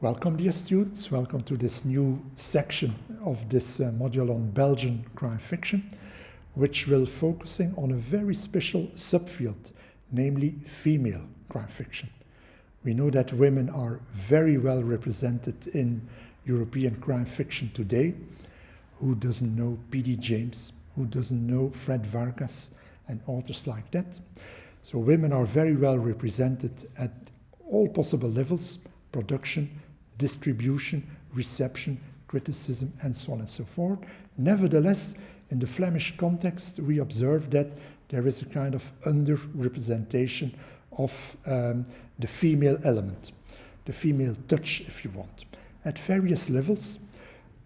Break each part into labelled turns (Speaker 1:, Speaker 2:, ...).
Speaker 1: Welcome, dear students. Welcome to this new section of this module on Belgian crime fiction, which will focusing on a very special subfield, namely female crime fiction. We know that women are very well represented in European crime fiction today. Who doesn't know P.D. James? Who doesn't know Fred Vargas and authors like that? So women are very well represented at all possible levels: production, distribution, reception, criticism, and so on and so forth. Nevertheless, in the Flemish context, we observe that there is a kind of underrepresentation of the female element, the female touch, if you want, at various levels,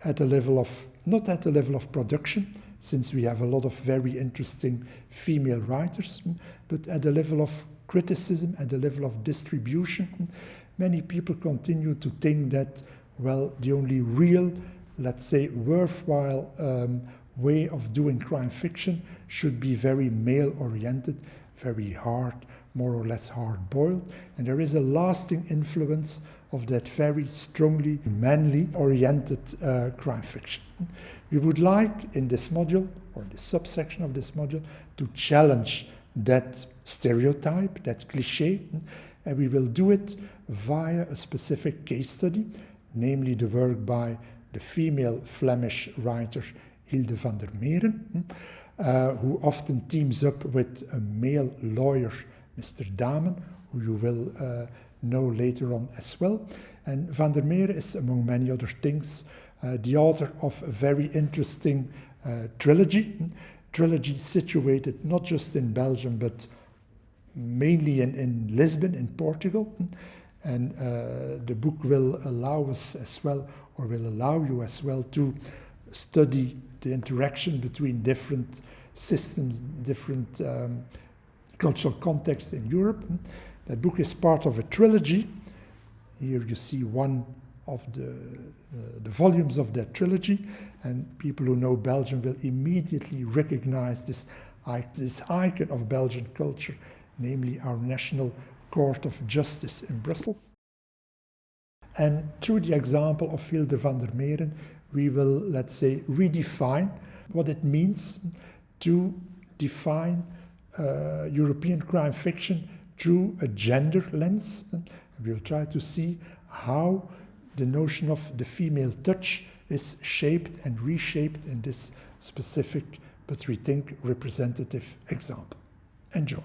Speaker 1: at a level of, not at the level of production, since we have a lot of very interesting female writers, but at the level of criticism, at the level of distribution. Many people continue to think that, well, the only real, let's say, worthwhile way of doing crime fiction should be very male-oriented, very hard, more or less hard-boiled, and there is a lasting influence of that very strongly manly-oriented crime fiction. We would like, in this module, or this subsection of this module, to challenge that stereotype, that cliché, and we will do it via a specific case study, namely the work by the female Flemish writer Hilde van der Meren, who often teams up with a male lawyer, Mr. Damen, who you will know later on as well. And van der Meren is, among many other things, the author of a very interesting trilogy situated not just in Belgium, but mainly in Lisbon, in Portugal. And the book will allow us as well, or will allow you as well, to study the interaction between different systems, different cultural contexts in Europe. That book is part of a trilogy. Here you see one of the volumes of that trilogy, and people who know Belgium will immediately recognize this icon of Belgian culture, namely our National Court of Justice in Brussels. And through the example of Hilde van der Meren, we will, let's say, redefine what it means to define European crime fiction through a gender lens. And we'll try to see how the notion of the female touch is shaped and reshaped in this specific, but we think representative example. Enjoy.